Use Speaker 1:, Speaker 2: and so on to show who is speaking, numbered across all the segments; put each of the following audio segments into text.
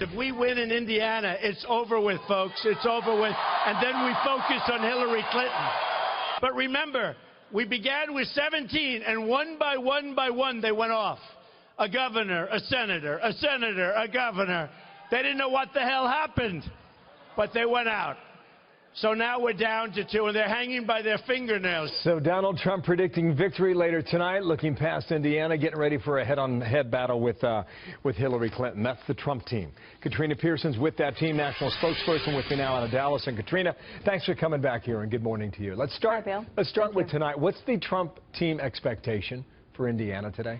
Speaker 1: If we win in Indiana, it's over with, folks. It's over with. And then we focus on Hillary Clinton. But remember, we began with 17, and one by one, they went off. A governor, a senator, a governor. They didn't know what the hell happened, but they went out. So now we're down to 2, and they're hanging by their fingernails.
Speaker 2: So Donald Trump predicting victory later tonight, looking past Indiana, getting ready for a head-on-head battle with Hillary Clinton. That's the Trump team. Katrina Pearson's with that team, national spokesperson with me now out of Dallas. And Katrina, thanks for coming back here, and good morning to you. Let's start.
Speaker 3: Hi, Bill.
Speaker 2: Let's start with tonight. What's the Trump team expectation for Indiana today?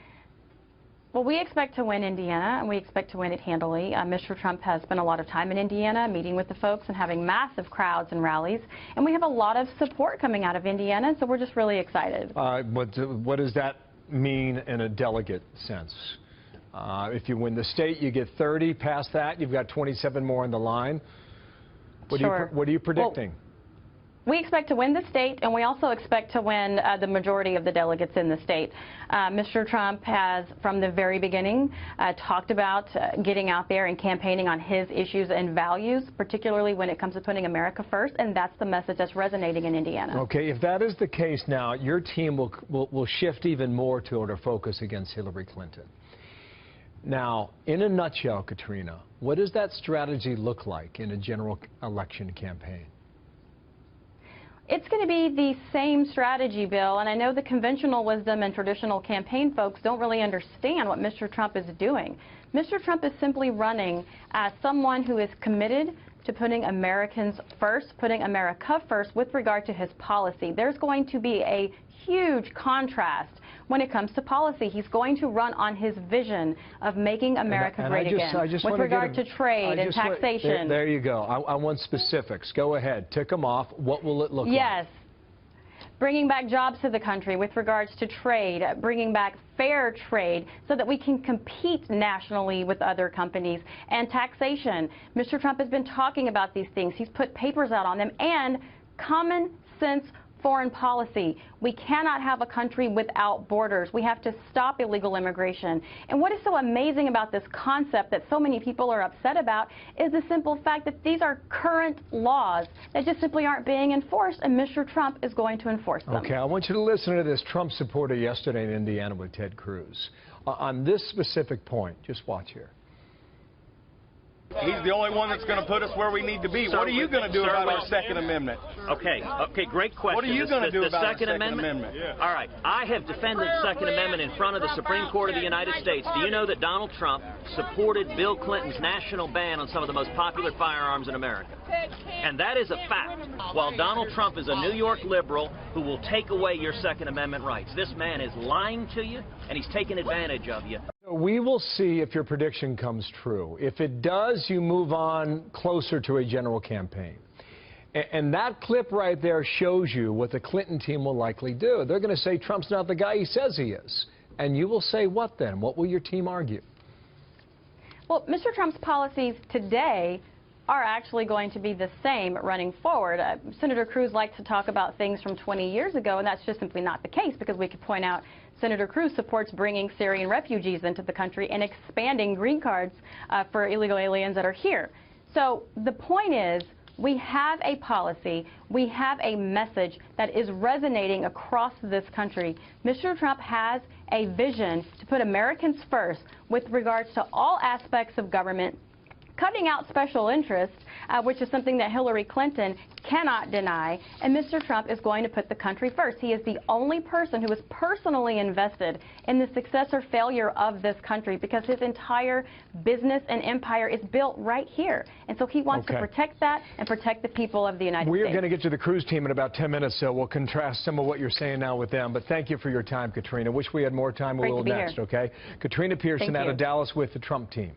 Speaker 3: Well, we expect to win Indiana, and we expect to win it handily. Mr. Trump has spent a lot of time in Indiana, meeting with the folks and having massive crowds and rallies. And we have a lot of support coming out of Indiana, so we're just really excited.
Speaker 2: What does that mean in a delegate sense? If you win the state, you get 30. Past that, you've got 27 more on the line. What are you predicting?
Speaker 3: Well, we expect to win the state, and we also expect to win the majority of the delegates in the state. Mr. Trump has, from the very beginning, talked about getting out there and campaigning on his issues and values, particularly when it comes to putting America first, and that's the message that's resonating in Indiana.
Speaker 2: Okay, if that is the case now, your team will shift even more toward a focus against Hillary Clinton. Now, in a nutshell, Katrina, what does that strategy look like in a general election campaign?
Speaker 3: It's going to be the same strategy, Bill, and I know the conventional wisdom and traditional campaign folks don't really understand what Mr. Trump is doing. Mr. Trump is simply running as someone who is committed to putting Americans first, putting America first with regard to his policy. There's going to be a huge contrast when it comes to policy. He's going to run on his vision of making America great again with regard to trade and taxation.
Speaker 2: There you go. I want specifics. Go ahead. Tick them off. What will it look like?
Speaker 3: Yes. Bringing back jobs to the country with regards to trade, bringing back fair trade so that we can compete nationally with other companies, and taxation. Mr. Trump has been talking about these things. He's put papers out on them, and common sense foreign policy. We cannot have a country without borders. We have to stop illegal immigration. And what is so amazing about this concept that so many people are upset about is the simple fact that these are current laws that just simply aren't being enforced, and Mr. Trump is going to enforce them.
Speaker 2: Okay, I want you to listen to this Trump supporter yesterday in Indiana with Ted Cruz. On this specific point, just watch here.
Speaker 4: He's the only one that's going to put us where we need to be. What are you going to do about our Second Amendment?
Speaker 5: Okay, great question.
Speaker 4: What are you going to do about our
Speaker 5: Second Amendment?
Speaker 4: Yeah.
Speaker 5: All right, I have defended the Second Amendment in front of the Supreme Court of the United States. Do you know that Donald Trump supported Bill Clinton's national ban on some of the most popular firearms in America? And that is a fact. While Donald Trump is a New York liberal who will take away your Second Amendment rights, this man is lying to you, and he's taking advantage of you.
Speaker 2: We will see if your prediction comes true. If it does, you move on closer to a general campaign. And that clip right there shows you what the Clinton team will likely do. They're going to say Trump's not the guy he says he is. And you will say what then? What will your team argue?
Speaker 3: Well, Mr. Trump's policies today are actually going to be the same running forward. Senator Cruz likes to talk about things from 20 years ago, and that's just simply not the case, because we could point out Senator Cruz supports bringing Syrian refugees into the country and expanding green cards for illegal aliens that are here. So the point is, we have a policy, we have a message that is resonating across this country. Mr. Trump has a vision to put Americans first with regards to all aspects of government, cutting out special interests, which is something that Hillary Clinton cannot deny, and Mr. Trump is going to put the country first. He is the only person who is personally invested in the success or failure of this country, because his entire business and empire is built right here. And so he wants to protect that and protect the people of the United States.
Speaker 2: We are going to get to the Cruz team in about 10 minutes, so we'll contrast some of what you're saying now with them. But thank you for your time, Katrina. Wish we had more time. We will next, okay? Katrina Pearson out of Dallas with the Trump team.